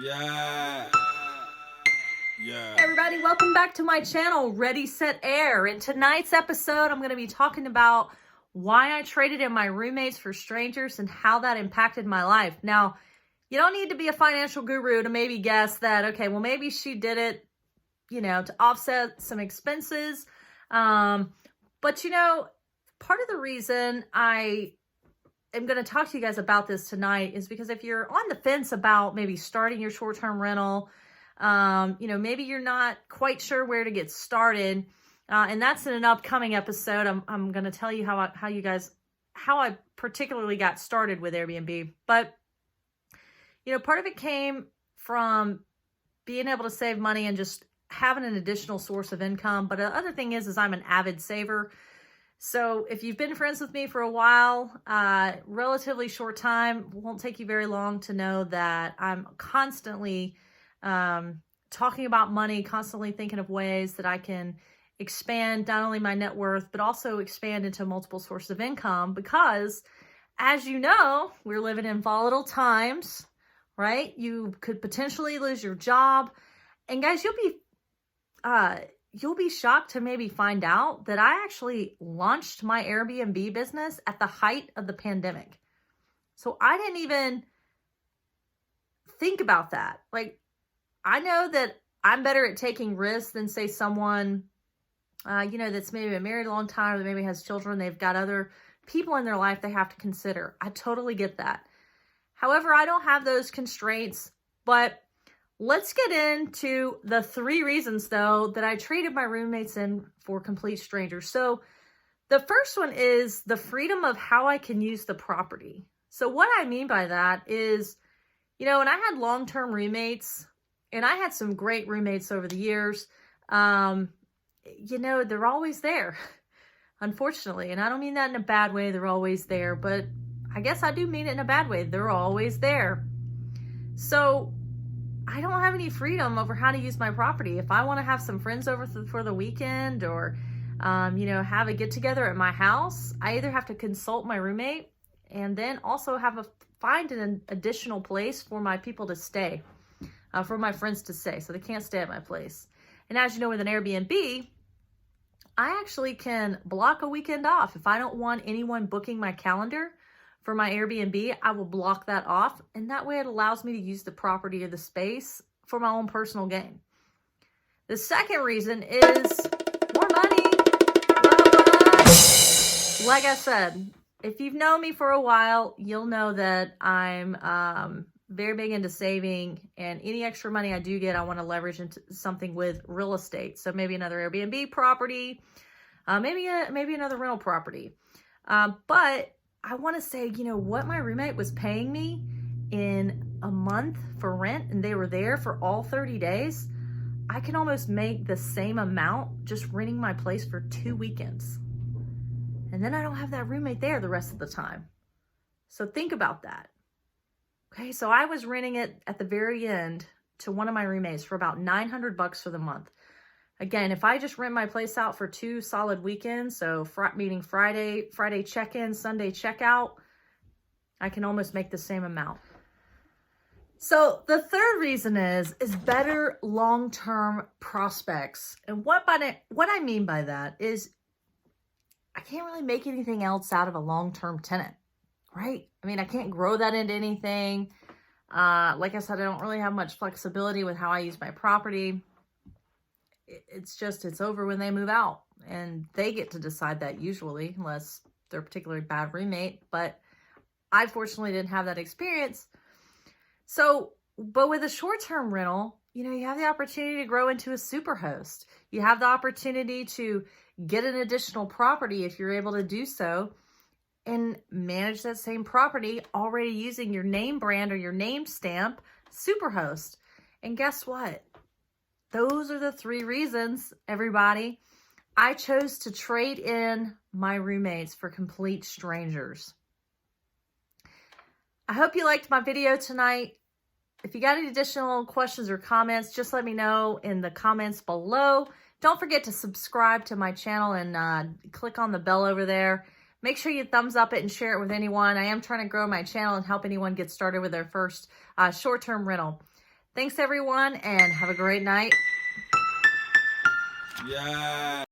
Yeah. Yeah. Hey everybody, welcome back to my channel, Ready, Set, Air. In tonight's episode, I'm going to be talking about why I traded in my roommates for strangers and how that impacted my life. Now, you don't need to be a financial guru to maybe guess that, okay, well, maybe she did it, to offset some expenses. But, part of the reason I am going to talk to you guys about this tonight is because if you're on the fence about maybe starting your short-term rental, maybe you're not quite sure where to get started. And that's in an upcoming episode. I'm going to tell you how I particularly got started with Airbnb. But, part of it came from being able to save money and just having an additional source of income. But the other thing is I'm an avid saver. So if you've been friends with me for a while, relatively short time, won't take you very long to know that I'm constantly talking about money, constantly thinking of ways that I can expand not only my net worth, but also expand into multiple sources of income because, as you know, we're living in volatile times, right? You could potentially lose your job. And guys, you'll be shocked to maybe find out that I actually launched my Airbnb business at the height of the pandemic. So I didn't even think about that. Like, I know that I'm better at taking risks than, say, someone, that's maybe been married a long time, that maybe has children. They've got other people in their life they have to consider. I totally get that. However, I don't have those constraints. But let's get into the 3 reasons, though, that I traded my roommates in for complete strangers. So the first one is the freedom of how I can use the property. So what I mean by that is, when I had long-term roommates, and I had some great roommates over the years, they're always there, unfortunately. And I don't mean that in a bad way, they're always there, but I guess I do mean it in a bad way. They're always there. So I don't have any freedom over how to use my property. If I want to have some friends over for the weekend or, have a get-together at my house, I either have to consult my roommate and then also find an additional place for my people to stay. For my friends to stay, so they can't stay at my place. And as you know, with an Airbnb, I actually can block a weekend off. If I don't want anyone booking my calendar for my Airbnb, I will block that off. And that way it allows me to use the property or the space for my own personal gain. The second reason is more money. Like I said, if you've known me for a while, you'll know that I'm very big into saving, and any extra money I do get, I want to leverage into something with real estate. So maybe another Airbnb property, maybe another rental property. But I want to say, what my roommate was paying me in a month for rent, and they were there for all 30 days, I can almost make the same amount just renting my place for 2 weekends. And then I don't have that roommate there the rest of the time. So think about that. Okay, so I was renting it at the very end to one of my roommates for about $900 for the month. Again, if I just rent my place out for 2 solid weekends, so meaning Friday check-in, Sunday checkout, I can almost make the same amount. So the third reason is better long-term prospects. And what I mean by that is I can't really make anything else out of a long-term tenant. Right? I mean, I can't grow that into anything. Like I said, I don't really have much flexibility with how I use my property. It's over when they move out. And they get to decide that usually, unless they're a particularly bad roommate. But I fortunately didn't have that experience. So, but with a short-term rental, you have the opportunity to grow into a super host. You have the opportunity to get an additional property if you're able to do so, and manage that same property already using your name brand or your name stamp, Superhost. And guess what? Those are the 3 reasons, everybody, I chose to trade in my roommates for complete strangers. I hope you liked my video tonight. If you got any additional questions or comments, just let me know in the comments below. Don't forget to subscribe to my channel and click on the bell over there. Make sure you thumbs up it and share it with anyone. I am trying to grow my channel and help anyone get started with their first short-term rental. Thanks, everyone, and have a great night. Yeah.